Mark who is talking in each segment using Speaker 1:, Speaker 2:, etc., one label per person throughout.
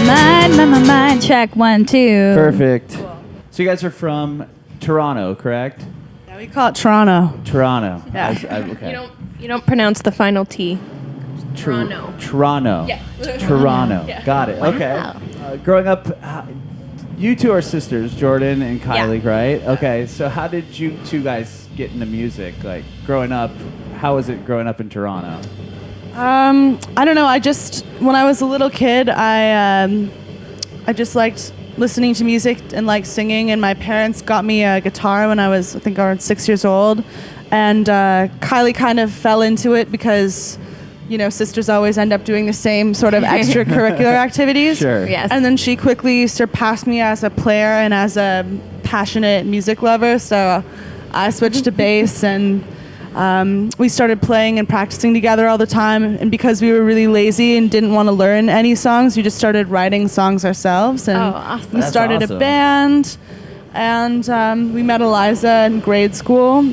Speaker 1: Mind, check 1, 2.
Speaker 2: Perfect. Cool. So you guys are from Toronto, correct?
Speaker 3: Yeah, we call it Toronto.
Speaker 2: Toronto.
Speaker 3: Yeah.
Speaker 2: Okay.
Speaker 4: You don't pronounce the final T. Toronto.
Speaker 2: Toronto.
Speaker 4: Yeah.
Speaker 2: Toronto.
Speaker 4: Yeah.
Speaker 2: Got it.
Speaker 1: Wow.
Speaker 2: Okay. Growing up, you two are sisters, Jordan and Kylie, right? Okay. So how did you two guys get into music? Like growing up, how was it growing up in Toronto?
Speaker 3: I don't know. When I was a little kid, I just liked listening to music and like singing. And my parents got me a guitar when I was, I think, around 6 years old. And Kylie kind of fell into it because, you know, sisters always end up doing the same sort of extracurricular activities.
Speaker 2: Sure.
Speaker 1: Yes.
Speaker 3: And then she quickly surpassed me as a player and as a passionate music lover. So I switched to bass and we started playing and practicing together all the time. And because we were really lazy and didn't want to learn any songs, we just started writing songs ourselves. And
Speaker 4: awesome.
Speaker 3: we started a band. And we met Eliza in grade school.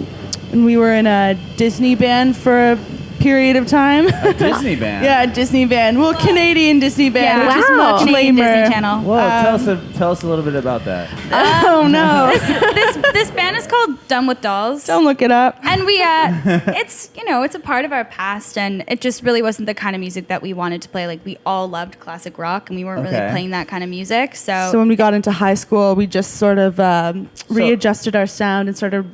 Speaker 3: And we were in a Disney band for a period of time.
Speaker 2: A Disney band?
Speaker 3: Yeah, a Disney band. Well, Canadian Disney band, which is much
Speaker 1: Canadian
Speaker 3: lamer.
Speaker 1: Disney Channel.
Speaker 2: Whoa, tell us a little bit about that.
Speaker 3: Oh, no.
Speaker 1: This band is called Done with Dolls.
Speaker 3: Don't look it up.
Speaker 1: And we, it's a part of our past, and it just really wasn't the kind of music that we wanted to play. Like, we all loved classic rock, and we weren't really playing that kind of music. So
Speaker 3: when we got into high school, we just sort of readjusted our sound and started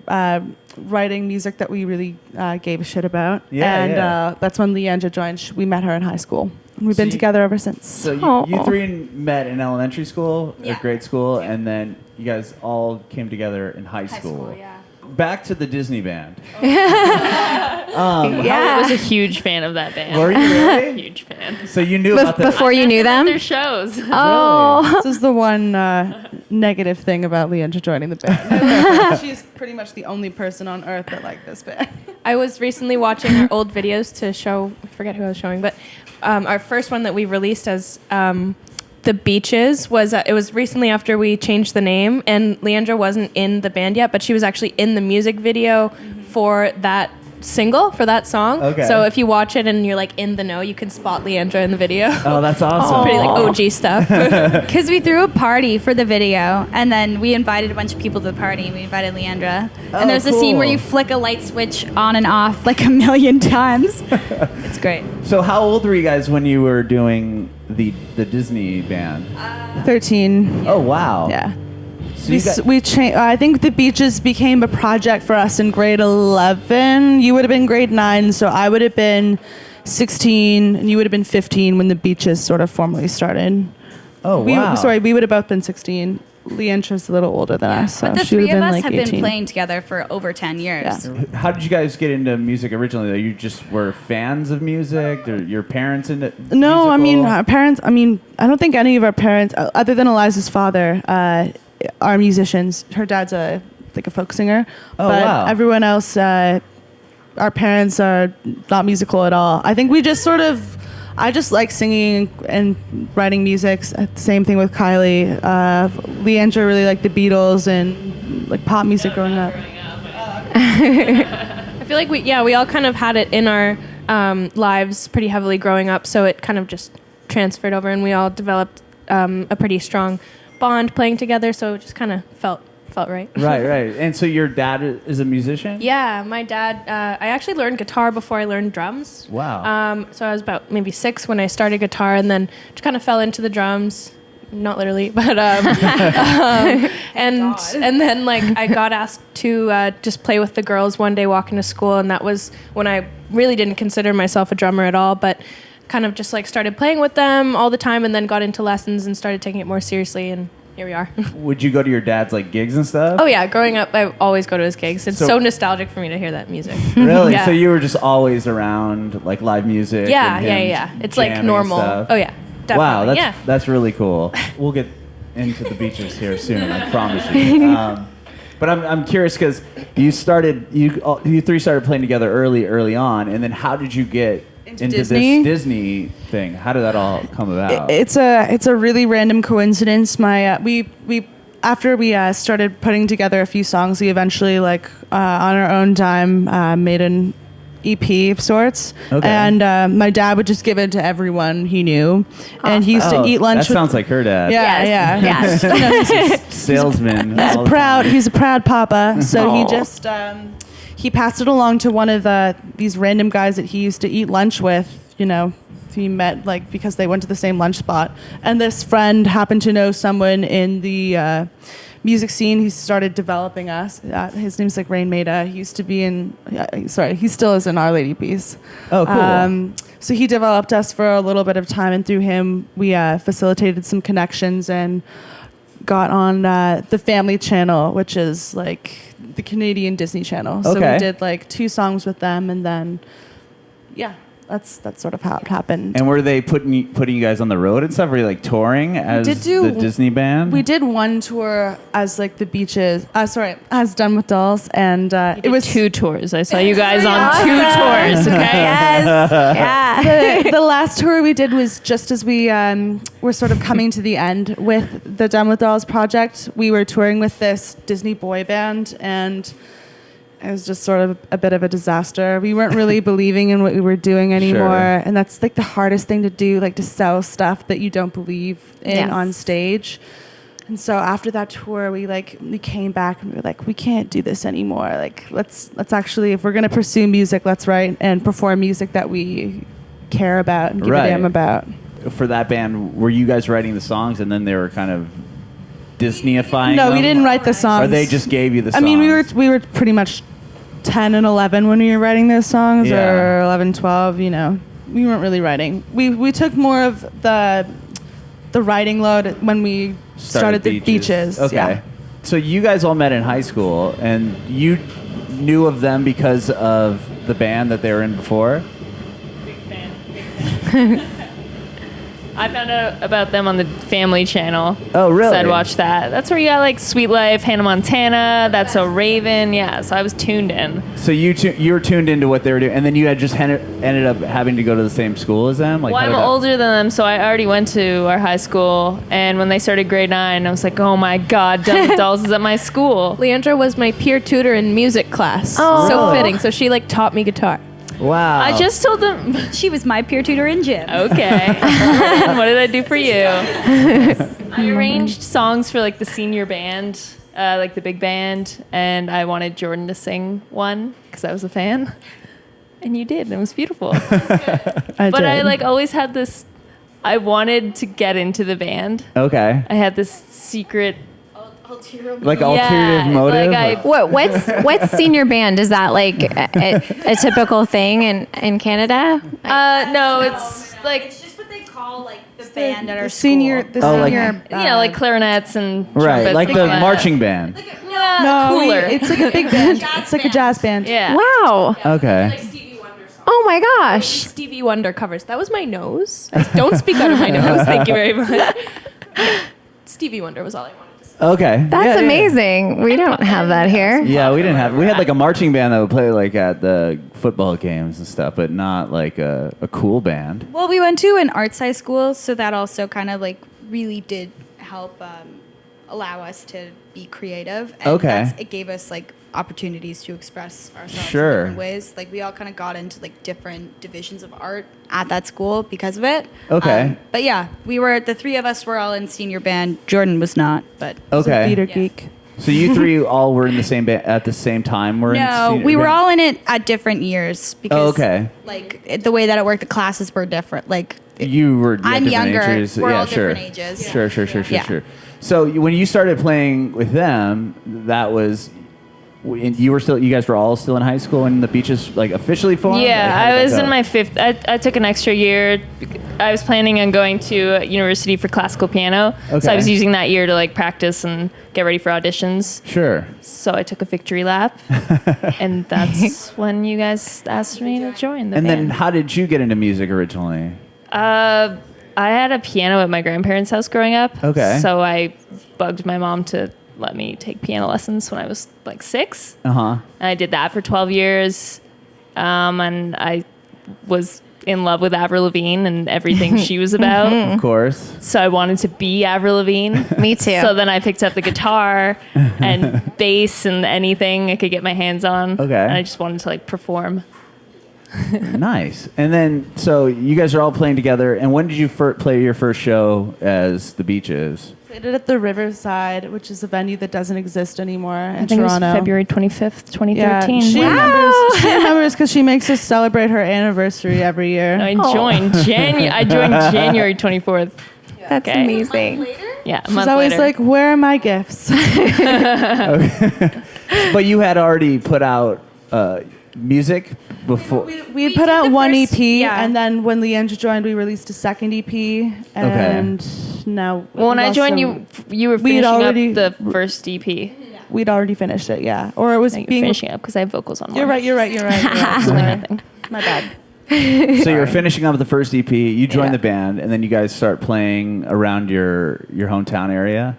Speaker 3: writing music that we really gave a shit about. That's when Leandra joined. We met her in high school. And we've been together ever since.
Speaker 2: So you three met in elementary school, or grade school, and then you guys all came together in high school. Back to the Disney band.
Speaker 5: I was a huge fan of that band.
Speaker 2: Were you really?
Speaker 5: Huge fan.
Speaker 2: So you knew about
Speaker 1: before you knew them?
Speaker 5: Their shows.
Speaker 1: Oh.
Speaker 3: This is the one negative thing about Leandra joining the band. She's pretty much the only person on earth that liked this band.
Speaker 4: I was recently watching our old videos to show, I forget who I was showing, but our first one that we released as The Beaches was, it was recently after we changed the name, and Leandra wasn't in the band yet, but she was actually in the music video for that single, for that song.
Speaker 2: Okay.
Speaker 4: So if you watch it and you're like in the know, you can spot Leandra in the video.
Speaker 2: Oh, that's awesome.
Speaker 4: Pretty like OG stuff.
Speaker 1: Because we threw a party for the video, and then we invited a bunch of people to the party. We invited Leandra. And there's a scene where you flick a light switch on and off like a million times. It's great.
Speaker 2: So how old were you guys when you were doing the Disney band?
Speaker 3: 13.
Speaker 2: Oh, wow.
Speaker 3: Yeah.
Speaker 2: So
Speaker 3: we changed. I think The Beaches became a project for us in grade 11. You would have been grade 9, so I would have been 16, and you would have been 15 when The Beaches sort of formally started.
Speaker 2: Oh, wow.
Speaker 3: We would have both been 16. Leandra's a little older than us, so
Speaker 1: But the
Speaker 3: she would
Speaker 1: three
Speaker 3: have
Speaker 1: of
Speaker 3: been
Speaker 1: us
Speaker 3: like
Speaker 1: have
Speaker 3: 18.
Speaker 1: been playing together for over 10 years.
Speaker 3: Yeah.
Speaker 2: How did you guys get into music originally, though? You just were fans of music? Or your parents into
Speaker 3: No, I mean,
Speaker 2: musical?
Speaker 3: our parents, I don't think any of our parents, other than Eliza's father, are musicians. Her dad's a folk singer.
Speaker 2: Oh,
Speaker 3: but
Speaker 2: wow.
Speaker 3: everyone else, our parents are not musical at all. I think we just sort of, I just like singing and writing music. Same thing with Kylie. Leandra really liked the Beatles and like pop music growing up.
Speaker 4: I feel like we all kind of had it in our lives pretty heavily growing up, so it kind of just transferred over, and we all developed a pretty strong bond playing together, so it just kind of felt right.
Speaker 2: Right. And so your dad is a musician?
Speaker 4: Yeah, my dad, I actually learned guitar before I learned drums.
Speaker 2: Wow.
Speaker 4: So I was about maybe 6 when I started guitar, and then just kind of fell into the drums. Not literally, but and then like I got asked to just play with the girls one day walking to school, and that was when I really didn't consider myself a drummer at all, but kind of just like started playing with them all the time, and then got into lessons and started taking it more seriously, and here we are.
Speaker 2: Would you go to your dad's like gigs and stuff?
Speaker 4: Oh yeah, growing up I always go to his gigs. It's so nostalgic for me to hear that music.
Speaker 2: Really?
Speaker 4: Yeah.
Speaker 2: So you were just always around like live music?
Speaker 4: Yeah.
Speaker 2: and him
Speaker 4: It's like
Speaker 2: jamming
Speaker 4: normal.
Speaker 2: stuff?
Speaker 4: Oh yeah, definitely.
Speaker 2: Wow, that's really cool. We'll get into the Beaches here soon, I promise you. But I'm curious because you three started playing together early on, and then how did you get into
Speaker 3: Disney?
Speaker 2: this Disney thing? How did that all come about?
Speaker 3: It's a really random coincidence. We after we started putting together a few songs, we eventually on our own time made an EP of sorts.
Speaker 2: Okay.
Speaker 3: And my dad would just give it to everyone he knew. And he used to eat lunch
Speaker 2: That sounds like her dad.
Speaker 3: Yeah,
Speaker 6: Yes.
Speaker 3: yeah.
Speaker 6: Yes.
Speaker 2: Salesman.
Speaker 3: He's a proud papa. So he just he passed it along to one of these random guys that he used to eat lunch with, he met like because they went to the same lunch spot. And this friend happened to know someone in the music scene. He started developing us. His name's like Rain Maida. He used to be he still is in Our Lady Peace.
Speaker 2: Oh, cool.
Speaker 3: So he developed us for a little bit of time, and through him we facilitated some connections and got on the Family Channel, which is like the Canadian Disney Channel. So we did like 2 songs with them, and then that's sort of how it happened.
Speaker 2: And were they putting you guys on the road and stuff? Were you like touring as the Disney band?
Speaker 3: We did one tour as like the Beaches. As Done with Dolls, and it was
Speaker 5: 2 tours. I saw you guys on 2 tours. Okay.
Speaker 6: Yes. Yeah.
Speaker 3: the last tour we did was just as we were sort of coming to the end with the Done with Dolls project. We were touring with this Disney boy band, and it was just sort of a bit of a disaster. We weren't really believing in what we were doing anymore.
Speaker 2: Sure.
Speaker 3: And that's like the hardest thing to do, like to sell stuff that you don't believe in on stage. And so after that tour, we came back and we were like, we can't do this anymore. Like, let's actually, if we're going to pursue music, let's write and perform music that we care about and give a damn about.
Speaker 2: For that band, were you guys writing the songs and then they were kind of Disney-ifying
Speaker 3: No,
Speaker 2: them?
Speaker 3: we didn't write the songs.
Speaker 2: Or they just gave you the songs?
Speaker 3: I mean, we were pretty much 10 and 11 when we were writing those songs, or 11, 12, we weren't really writing. We took more of the writing load when we started the Beaches.
Speaker 2: Okay.
Speaker 3: Yeah.
Speaker 2: So you guys all met in high school, and you knew of them because of the band that they were in before?
Speaker 5: Big fan. I found out about them on the Family Channel.
Speaker 2: Oh, really?
Speaker 5: So I'd watch that. That's where you got like Sweet Life, Hannah Montana, That's So Raven. Yeah, so I was tuned in.
Speaker 2: So you were tuned into what they were doing, and then you had just ended up having to go to the same school as them? Like,
Speaker 5: Well, I'm older than them, so I already went to our high school. And when they started grade 9, I was like, oh my God, Done with Dolls is at my school.
Speaker 4: Leandra was my peer tutor in music class.
Speaker 6: Oh.
Speaker 4: So fitting. So she like taught me guitar.
Speaker 2: Wow.
Speaker 5: I just told them,
Speaker 1: She was my peer tutor in gym.
Speaker 5: okay. What did I do for you? I arranged songs for like the senior band, like the big band, and I wanted Jordan to sing one because I was a fan. And you did. And it was beautiful. I like always had this, I wanted to get into the band.
Speaker 2: Okay.
Speaker 5: I had this secret.
Speaker 2: Like ulterior motive?
Speaker 5: Like
Speaker 6: What's senior band? Is that like a typical thing in Canada?
Speaker 5: no, it's like,
Speaker 1: It's just what they call like the band at our
Speaker 3: senior,
Speaker 1: school.
Speaker 3: the senior.
Speaker 5: you know, like clarinets and
Speaker 2: Right,
Speaker 5: trumpets,
Speaker 2: like
Speaker 5: things
Speaker 2: the
Speaker 5: that.
Speaker 2: marching band.
Speaker 5: Yeah,
Speaker 3: No,
Speaker 5: cooler.
Speaker 3: it's like a big band. It's like a jazz band.
Speaker 5: Yeah.
Speaker 6: Wow.
Speaker 2: Okay.
Speaker 4: Stevie Wonder songs.
Speaker 6: Oh my gosh.
Speaker 4: Stevie Wonder covers. That was my nose. Don't speak out of my nose. Thank you very much. Stevie Wonder was all I wanted to say.
Speaker 2: Okay.
Speaker 6: That's amazing. We don't have that here.
Speaker 2: Yeah, we didn't have. We had like a marching band that would play like at the football games and stuff, but not like a cool band.
Speaker 1: Well, we went to an arts high school, so that also kind of like really did help allow us to be creative. And
Speaker 2: Okay.
Speaker 1: it gave us like opportunities to express ourselves
Speaker 2: Sure.
Speaker 1: in different ways. Like we all kind of got into like different divisions of art at that school because of it.
Speaker 2: Okay.
Speaker 1: But yeah, the 3 of us were all in senior band. Jordan was not, but
Speaker 2: Okay.
Speaker 3: Theater
Speaker 1: Yeah.
Speaker 3: geek.
Speaker 2: So you 3 all were in the same band at the same time?
Speaker 1: no, we were all in it at different years because
Speaker 2: okay.
Speaker 1: like the way that it worked, the classes were different. Like
Speaker 2: You were
Speaker 1: I'm
Speaker 2: different
Speaker 1: younger.
Speaker 2: ages.
Speaker 1: We're
Speaker 2: yeah,
Speaker 1: all
Speaker 2: sure.
Speaker 1: different ages.
Speaker 2: Sure.
Speaker 1: Yeah.
Speaker 2: So when you started playing with them, that was you guys were all still in high school when the Beaches like officially formed? Like,
Speaker 5: Yeah,
Speaker 2: how did
Speaker 5: I
Speaker 2: that
Speaker 5: was
Speaker 2: go?
Speaker 5: in my 5th. I took an extra year. I was planning on going to university for classical piano. So
Speaker 2: Okay.
Speaker 5: I was using that year to like practice and get ready for auditions.
Speaker 2: Sure.
Speaker 5: So I took a victory lap. And that's when you guys asked me to join the
Speaker 2: And
Speaker 5: band.
Speaker 2: then how did you get into music originally?
Speaker 5: I had a piano at my grandparents' house growing up.
Speaker 2: Okay.
Speaker 5: So I bugged my mom to let me take piano lessons when I was like 6.
Speaker 2: Uh-huh.
Speaker 5: And I did that for 12 years. And I was in love with Avril Lavigne and everything she was about.
Speaker 2: Of course.
Speaker 5: So I wanted to be Avril Lavigne.
Speaker 6: Me too.
Speaker 5: So then I picked up the guitar and bass and anything I could get my hands on.
Speaker 2: Okay.
Speaker 5: And I just wanted to like perform.
Speaker 2: Nice. And then, so you guys are all playing together. And when did you play your first show as the Beaches?
Speaker 3: Played it at the Riverside, which is a venue that doesn't exist anymore in
Speaker 4: I think
Speaker 3: Toronto.
Speaker 4: it was February 25th, 2013.
Speaker 3: Yeah, she remembers. She remembers because she makes us celebrate her anniversary every year.
Speaker 5: I joined January 24th.
Speaker 6: That's amazing.
Speaker 5: Yeah, a
Speaker 3: She's
Speaker 5: month
Speaker 3: always
Speaker 5: later.
Speaker 3: like, "Where are my gifts?"
Speaker 2: But you had already put out music before.
Speaker 3: We had put out one
Speaker 4: first-
Speaker 3: EP,
Speaker 4: yeah.
Speaker 3: and then when Leandra joined, we released a second EP, and now.
Speaker 5: Well, when I joined, you were finishing
Speaker 3: already-
Speaker 5: up the first EP.
Speaker 3: We'd already finished it, yeah, or it was
Speaker 5: Like
Speaker 3: being.
Speaker 5: finishing up because I have vocals on one.
Speaker 3: You're right.
Speaker 5: Absolutely
Speaker 3: Sorry.
Speaker 5: nothing.
Speaker 3: My bad.
Speaker 2: So you're finishing up with the first EP. You join the band, and then you guys start playing around your hometown area.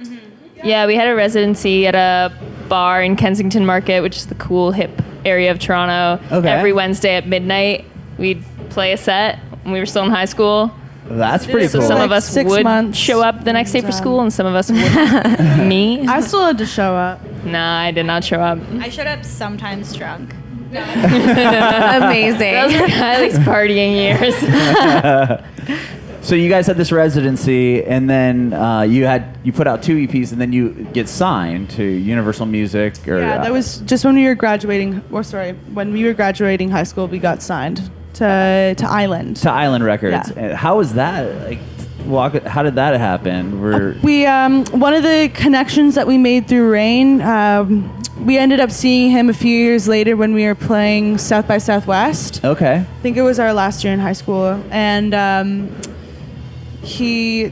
Speaker 5: Yeah, we had a residency at a bar in Kensington Market, which is the cool, hip area of Toronto.
Speaker 2: Okay.
Speaker 5: Every Wednesday at midnight, we'd play a set when we were still in high school.
Speaker 2: That's pretty
Speaker 5: So
Speaker 2: cool.
Speaker 5: some
Speaker 3: Like
Speaker 5: of us
Speaker 3: 6
Speaker 5: would
Speaker 3: months.
Speaker 5: show up the next day for school, and some of us wouldn't. Me?
Speaker 3: I still had to show up.
Speaker 5: Nah, I did not show up.
Speaker 1: I showed up sometimes drunk.
Speaker 6: Amazing.
Speaker 5: Those were Kylie's partying years.
Speaker 2: So you guys had this residency, and then you put out 2 EPs, and then you get signed to Universal Music. Or,
Speaker 3: Yeah, that was just when we were graduating. Or sorry, when we were graduating high school, we got signed to Island.
Speaker 2: to Island Records.
Speaker 3: Yeah.
Speaker 2: And how was that? Like, how did that happen?
Speaker 3: We one of the connections that we made through Rain. We ended up seeing him a few years later when we were playing South by Southwest.
Speaker 2: Okay.
Speaker 3: I think it was our last year in high school, and he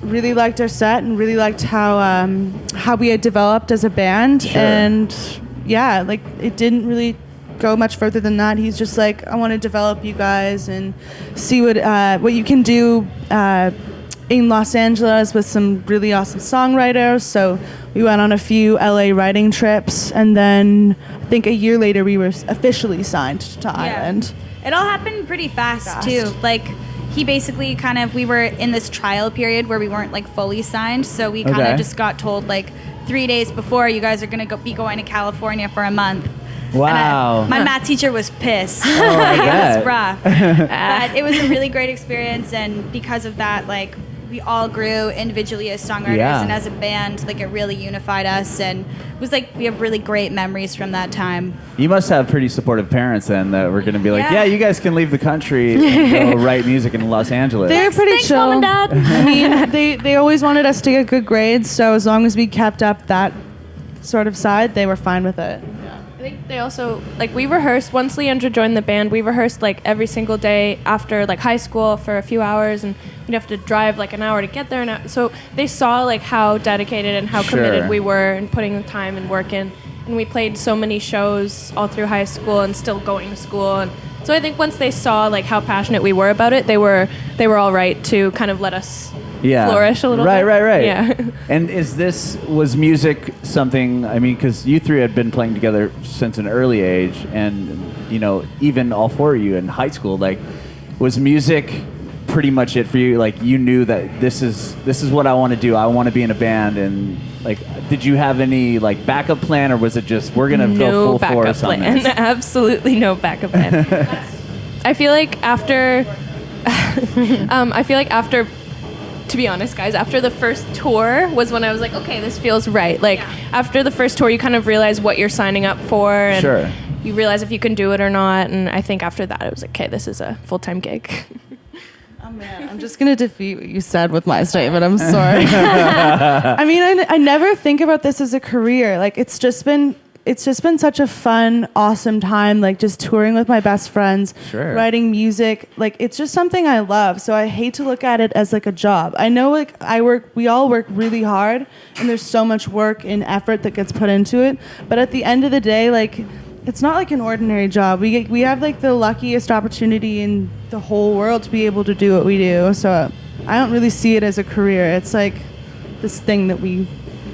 Speaker 3: really liked our set and really liked how we had developed as a band.
Speaker 2: Sure.
Speaker 3: And yeah, like it didn't really go much further than that. He's just like, I want to develop you guys and see what you can do in Los Angeles with some really awesome songwriters. So we went on a few LA writing trips, and then I think a year later we were officially signed to Island.
Speaker 1: It all happened pretty fast too. Like he basically we were in this trial period where we weren't like fully signed, so we kind of just got told like 3 days before, you guys are gonna be going to California for a month.
Speaker 2: Wow.
Speaker 1: My math teacher was pissed.
Speaker 2: Oh, I
Speaker 1: It
Speaker 2: bet.
Speaker 1: was rough. But it was a really great experience, and because of that, like we all grew individually as songwriters and as a band. Like it really unified us, and it was like we have really great memories from that time.
Speaker 2: You must have pretty supportive parents then that were going to be like,
Speaker 1: Yeah.
Speaker 2: yeah, you guys can leave the country and go write music in Los Angeles.
Speaker 3: They're pretty
Speaker 1: Thanks,
Speaker 3: chill.
Speaker 1: Mom and Dad.
Speaker 3: I mean, they always wanted us to get good grades, so as long as we kept up that sort of side, they were fine with it.
Speaker 4: I think they also, like, we rehearsed, once Leandra joined the band, we rehearsed, like, every single day after, like, high school for a few hours, and we'd have to drive, like, an hour to get there. So they saw, like, how dedicated and how committed we were in putting the time and work in. And we played so many shows all through high school and still going to school. And so I think once they saw, like, how passionate we were about it, they were all right to kind of let us flourish a little bit.
Speaker 2: Right.
Speaker 4: Yeah.
Speaker 2: And was music something, I mean, because you three had been playing together since an early age, and, you know, even all 4 of you in high school, like, was music pretty much it for you? Like, you knew that this is what I want to do. I want to be in a band, and, like, did you have any, like, backup plan, or was it just, we're going to go full force on this?
Speaker 4: Absolutely no backup plan. I feel like after, to be honest, guys, after the first tour was when I was like, okay, this feels right. Like, after the first tour, you kind of realize what you're signing up for, and you realize if you can do it or not. And I think after that, it was like, okay, this is a full-time gig.
Speaker 3: Oh man, I'm just gonna defeat what you said with my statement. I'm sorry. I mean, I never think about this as a career. Like, it's just been such a fun, awesome time. Like, just touring with my best friends, writing music. Like, it's just something I love. So I hate to look at it as like a job. I know, like, we all work really hard, and there's so much work and effort that gets put into it. But at the end of the day, like, it's not like an ordinary job. We have like the luckiest opportunity in the whole world to be able to do what we do. So I don't really see it as a career. It's like this thing that we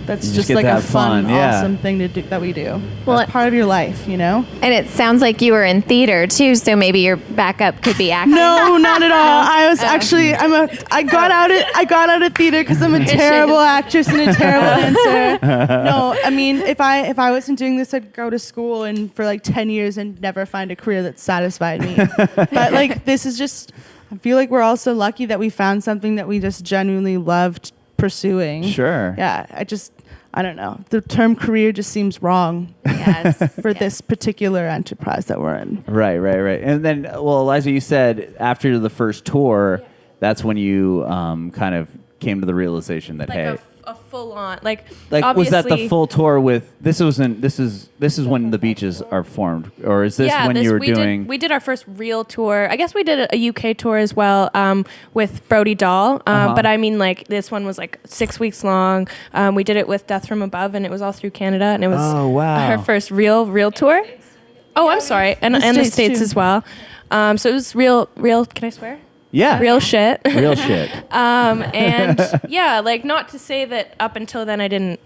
Speaker 3: That's
Speaker 2: You
Speaker 3: just
Speaker 2: get
Speaker 3: like
Speaker 2: to
Speaker 3: a
Speaker 2: have fun,
Speaker 3: fun,
Speaker 2: yeah.
Speaker 3: awesome thing to do that we do.
Speaker 6: Well,
Speaker 3: It's part of your life, you know?
Speaker 6: And it sounds like you were in theater too, so maybe your backup could be acting.
Speaker 3: No, not at all. I was actually I got out of theater because I'm a terrible actress and a terrible dancer. No, I mean if I wasn't doing this, I'd go to school and for like 10 years and never find a career that satisfied me. But like this is just, I feel like we're all so lucky that we found something that we just genuinely loved pursuing.
Speaker 2: Sure.
Speaker 3: Yeah, I don't know. The term career just seems wrong
Speaker 6: Yes.
Speaker 3: for this particular enterprise that we're in.
Speaker 2: Right. And then, well, Eliza, you said after the first tour, that's when you kind of came to the realization that,
Speaker 4: Like
Speaker 2: hey,
Speaker 4: a full on like
Speaker 2: was that the
Speaker 4: obviously-
Speaker 2: full tour with? This is when the Beaches are formed, or is this when you were doing?
Speaker 4: We did our first real tour. I guess we did a UK tour as well with Brody Dahl. But I mean, like this one was like 6 weeks long. We did it with Death from Above, and it was all through Canada, and it was our first real tour. Oh, I'm sorry, and the States
Speaker 3: too.
Speaker 4: as well. So it was real. Can I swear?
Speaker 2: Yeah.
Speaker 4: Real shit.
Speaker 2: Real shit.
Speaker 4: And yeah, like not to say that up until then I didn't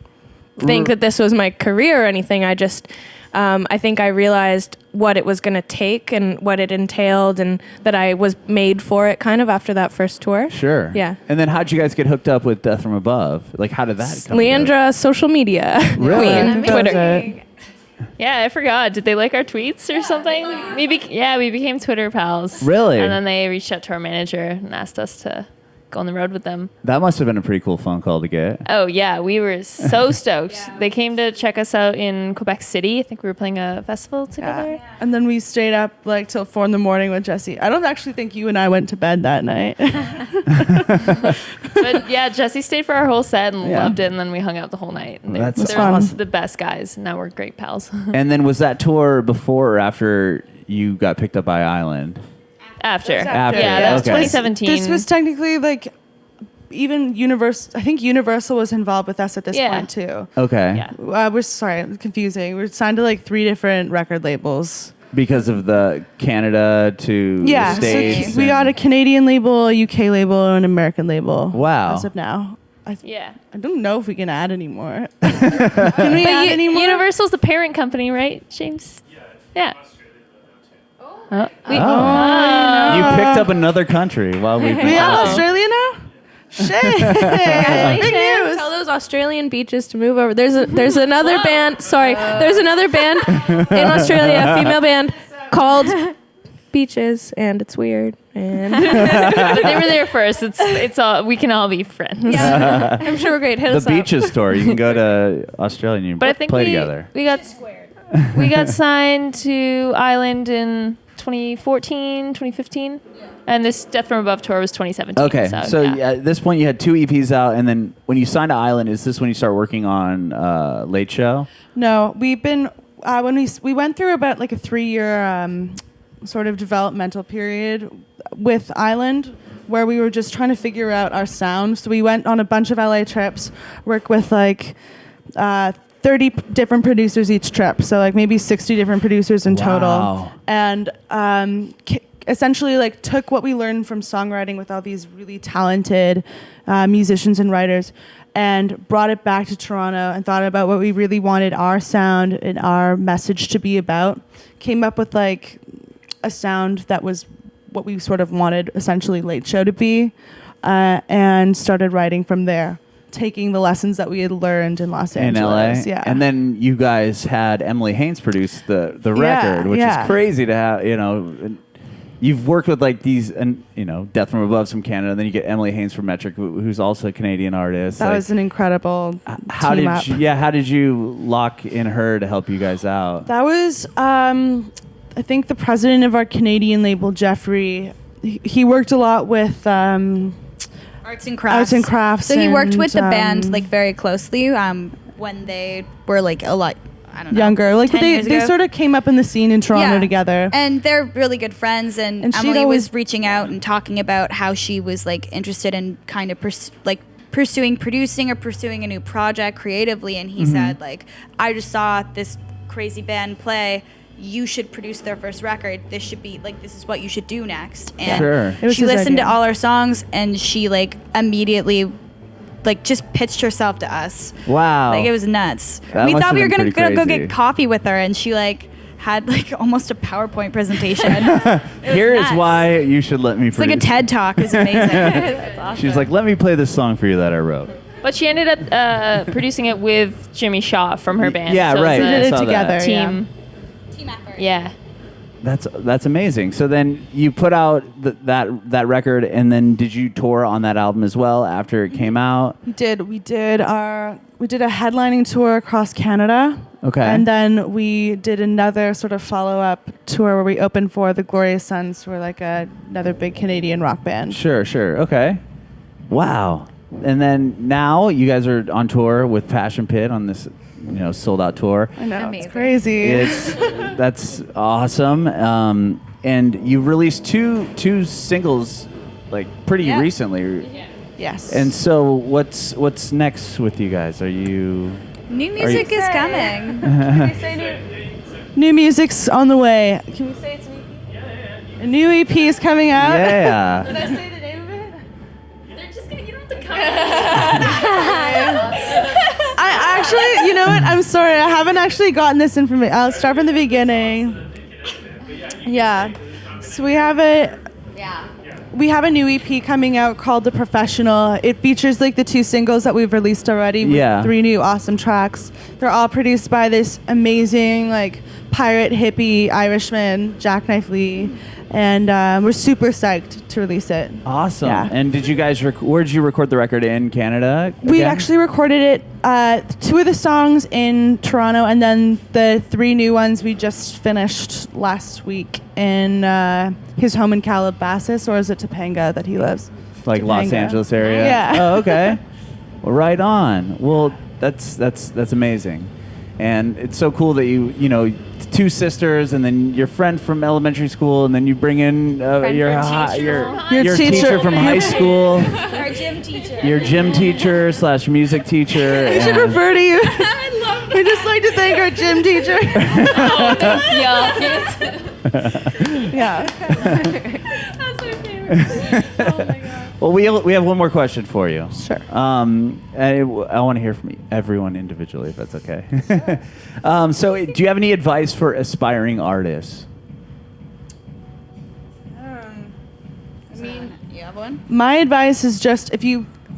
Speaker 4: think that this was my career or anything. I just, I think I realized what it was going to take and what it entailed and that I was made for it kind of after that first tour.
Speaker 2: Sure.
Speaker 4: Yeah.
Speaker 2: And then how'd you guys get hooked up with Death from Above? Like, how did that come together?
Speaker 4: Leandra, social media.
Speaker 2: Really?
Speaker 4: Queen, Twitter.
Speaker 3: That's
Speaker 5: Yeah, I forgot. Did they like our tweets or something? We became Twitter pals.
Speaker 2: Really?
Speaker 5: And then they reached out to our manager and asked us to go on the road with them.
Speaker 2: That must have been a pretty cool phone call to get.
Speaker 5: Oh, yeah. We were so stoked. They came to check us out in Quebec City. I think we were playing a festival together.
Speaker 3: Yeah. And then we stayed up like till 4 a.m. with Jesse. I don't actually think you and I went to bed that night.
Speaker 5: But yeah, Jesse stayed for our whole set and
Speaker 3: Yeah.
Speaker 5: loved it. And then we hung out the whole night. And
Speaker 2: That's
Speaker 5: they're
Speaker 3: fun.
Speaker 5: also the best guys. Now we're great pals.
Speaker 2: And then was that tour before or after you got picked up by Island?
Speaker 5: After.
Speaker 3: After.
Speaker 5: Yeah, that was
Speaker 2: Okay.
Speaker 5: 2017.
Speaker 3: This was technically like even Universal. I think Universal was involved with us at this
Speaker 5: Yeah.
Speaker 3: point too.
Speaker 2: Okay.
Speaker 5: Yeah.
Speaker 3: We're sorry, confusing. We're signed to like 3 different record labels.
Speaker 2: Because of the Canada to
Speaker 3: Yeah,
Speaker 2: the States.
Speaker 3: so we got a Canadian label, a UK label, and an American label.
Speaker 2: Wow.
Speaker 3: As of now.
Speaker 5: Yeah.
Speaker 3: I don't know if we can add any more. Can we add any more?
Speaker 5: Universal's the parent company, right, James? Yeah. Oh.
Speaker 2: You picked up another country while we've
Speaker 3: We
Speaker 2: been
Speaker 3: have
Speaker 2: talking.
Speaker 3: Australia now? Shit. Big news.
Speaker 4: Tell those Australian beaches to move over. There's another band. Sorry, there's another band in Australia, a female band called Beaches, and it's weird. And
Speaker 5: But they were there first. It's all we can all be friends.
Speaker 4: yeah, I'm sure we're great. Hit
Speaker 2: The
Speaker 4: us up.
Speaker 2: Beaches tour. You can go to Australia and you
Speaker 5: But I think
Speaker 2: play together.
Speaker 5: we got signed to Island in 2014, 2015, and this Death from Above tour was 2017.
Speaker 2: Okay, so
Speaker 5: yeah.
Speaker 2: at this point you had 2 EPs out, and then when you signed to Island, is this when you start working on Late Show?
Speaker 3: No, we've been when we went through about like a 3-year sort of developmental period with Island, where we were just trying to figure out our sound. So we went on a bunch of LA trips, worked with like 30 different producers each trip, so like maybe 60 different producers in total,
Speaker 2: Wow.
Speaker 3: and essentially like took what we learned from songwriting with all these really talented musicians and writers and brought it back to Toronto and thought about what we really wanted our sound and our message to be about. Came up with like a sound that was what we sort of wanted essentially Late Show to be, and started writing from there, taking the lessons that we had learned in Los
Speaker 2: In
Speaker 3: Angeles.
Speaker 2: LA,
Speaker 3: Yeah.
Speaker 2: and then you guys had Emily Haynes produce the record, which
Speaker 3: yeah.
Speaker 2: is crazy to have. You know, you've worked with like these, and you know, Death from Above from Canada, and then you get Emily Haynes from Metric, who's also a Canadian artist.
Speaker 3: That
Speaker 2: Like,
Speaker 3: was an incredible
Speaker 2: how
Speaker 3: team
Speaker 2: did
Speaker 3: up.
Speaker 2: how did you lock in her to help you guys out?
Speaker 3: That was, I think, the president of our Canadian label, Jeffrey. He worked a lot with
Speaker 1: Arts and crafts.
Speaker 3: Arts and crafts.
Speaker 1: So he worked
Speaker 3: and,
Speaker 1: with the band like very closely when they were like a lot, I don't know,
Speaker 3: younger. Like
Speaker 1: 10
Speaker 3: they
Speaker 1: years ago.
Speaker 3: sort of came up in the scene in Toronto together.
Speaker 1: And they're really good friends. And
Speaker 3: And she'd
Speaker 1: Emily
Speaker 3: always-
Speaker 1: was reaching out and talking about how she was like interested in kind of pursuing producing or pursuing a new project creatively. And he said like, I just saw this crazy band play. You should produce their first record. This should be like, this is what you should do next. And
Speaker 2: Sure.
Speaker 3: It was
Speaker 1: she
Speaker 3: his
Speaker 1: listened
Speaker 3: idea.
Speaker 1: to all our songs and she like immediately like just pitched herself to us.
Speaker 2: Wow.
Speaker 1: Like it was nuts.
Speaker 2: That
Speaker 1: We
Speaker 2: must
Speaker 1: thought
Speaker 2: have
Speaker 1: we were
Speaker 2: been
Speaker 1: gonna go
Speaker 2: pretty
Speaker 1: get
Speaker 2: crazy.
Speaker 1: coffee with her, and she like had like almost a PowerPoint presentation.
Speaker 2: Here is
Speaker 1: nuts.
Speaker 2: why you should let me
Speaker 1: It's like a
Speaker 2: produce.
Speaker 1: TED Talk. It's amazing.
Speaker 2: She was like, let me play this song for you that I wrote.
Speaker 5: But she ended up producing it with Jimmy Shaw from her band.
Speaker 2: Yeah,
Speaker 5: so
Speaker 2: right.
Speaker 5: It was
Speaker 3: We
Speaker 5: a
Speaker 3: did it
Speaker 2: saw that.
Speaker 3: together.
Speaker 5: team.
Speaker 1: Team effort.
Speaker 5: Yeah.
Speaker 2: That's amazing. So then you put out that record, and then did you tour on that album as well after it came out?
Speaker 3: We did a headlining tour across Canada.
Speaker 2: Okay.
Speaker 3: And then we did another sort of follow-up tour where we opened for the Glorious Sons, who are like another big Canadian rock band.
Speaker 2: Sure. Okay. Wow. And then now you guys are on tour with Passion Pit on this, sold out tour.
Speaker 3: I know,
Speaker 1: Amazing.
Speaker 3: it's crazy.
Speaker 2: That's awesome. And you released two singles like pretty recently.
Speaker 3: Yes.
Speaker 2: And so what's next with you guys? Are you
Speaker 1: New music is coming.
Speaker 3: New music's on the way. Can we say it's an EP? A new EP is coming out.
Speaker 2: Yeah.
Speaker 3: Did I say the name of it?
Speaker 5: They're just gonna, you don't have to come.
Speaker 3: I actually, you know what? I'm sorry. I haven't actually gotten this information. I'll start from the beginning. Yeah. So we have a new EP coming out called The Professional. It features like the 2 singles that we've released already with 3 new awesome tracks. They're all produced by this amazing like pirate hippie Irishman, Jackknife Lee, and we're super psyched to release it.
Speaker 2: Awesome.
Speaker 3: Yeah.
Speaker 2: And did you guys where did you record the record in Canada?
Speaker 3: We
Speaker 2: again?
Speaker 3: actually recorded it, 2 of the songs in Toronto, and then the 3 new ones we just finished last week in his home in Calabasas, or is it Topanga that he lives?
Speaker 2: like Los
Speaker 3: Topanga.
Speaker 2: Angeles area.
Speaker 3: Yeah.
Speaker 2: Oh, okay. Well, right on. Well, that's amazing, and it's so cool that you 2 sisters, and then your friend from elementary school, and then you bring in your teacher from high school,
Speaker 1: Our gym teacher.
Speaker 2: your gym teacher / music teacher.
Speaker 3: We should
Speaker 2: and-
Speaker 3: refer to you. We just like to thank our gym teacher. Yeah.
Speaker 5: That's my favorite. Oh my god.
Speaker 2: Well, we have one more question for you.
Speaker 3: Sure.
Speaker 2: And I want to hear from everyone individually, if that's okay. So, do you have any advice for aspiring artists?
Speaker 1: You have one?
Speaker 3: My advice is just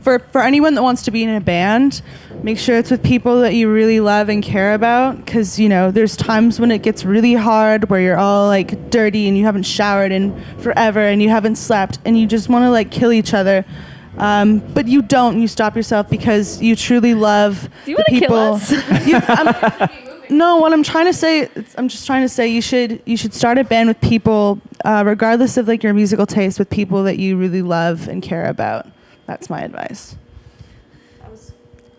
Speaker 3: for anyone that wants to be in a band, make sure it's with people that you really love and care about, because there's times when it gets really hard where you're all like dirty and you haven't showered in forever and you haven't slept and you just want to like kill each other, but you don't. You stop yourself because you truly love
Speaker 5: Do you
Speaker 3: the
Speaker 5: wanna kill
Speaker 3: people.
Speaker 5: us?
Speaker 3: No, what I'm trying to say, I'm just trying to say you should start a band with people, regardless of like your musical taste, with people that you really love and care about. That's my advice.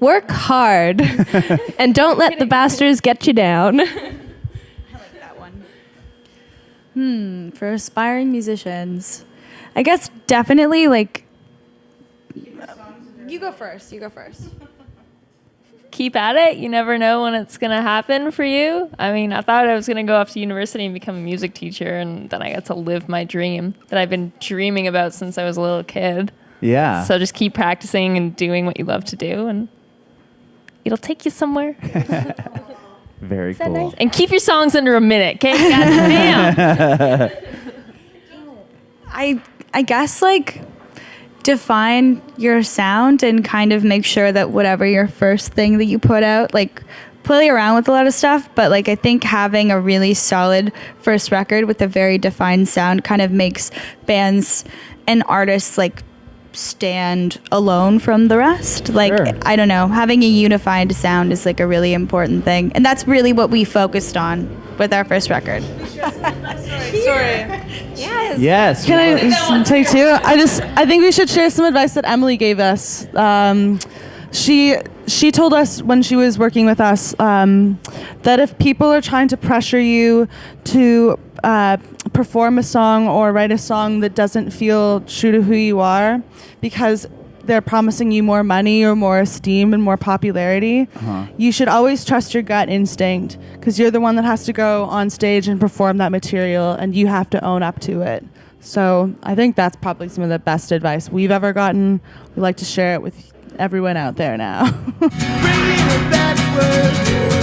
Speaker 4: Work hard and don't let the bastards get you down.
Speaker 1: I like that one. For aspiring musicians, I guess definitely like. You go first.
Speaker 5: Keep at it. You never know when it's going to happen for you. I mean, I thought I was going to go off to university and become a music teacher, and then I got to live my dream that I've been dreaming about since I was a little kid.
Speaker 2: Yeah.
Speaker 5: So just keep practicing and doing what you love to do, and it'll take you somewhere.
Speaker 2: Very
Speaker 5: Is that
Speaker 2: cool.
Speaker 5: nice? And keep your songs under a minute, okay? God damn.
Speaker 1: I guess like define your sound and kind of make sure that whatever your first thing that you put out, like play around with a lot of stuff, but like I think having a really solid first record with a very defined sound kind of makes bands and artists like stand alone from the rest. Like
Speaker 2: Sure.
Speaker 1: I don't know, having a unified sound is like a really important thing, and that's really what we focused on with our first record.
Speaker 3: Sorry.
Speaker 2: Yes.
Speaker 3: Can I take 2? I think we should share some advice that Emily gave us. She told us when she was working with us that if people are trying to pressure you to perform a song or write a song that doesn't feel true to who you are, because they're promising you more money or more esteem and more popularity, you should always trust your gut instinct, because you're the one that has to go on stage and perform that material, and you have to own up to it. So I think that's probably some of the best advice we've ever gotten. We like to share it with everyone out there now.
Speaker 7: Bringing it backward.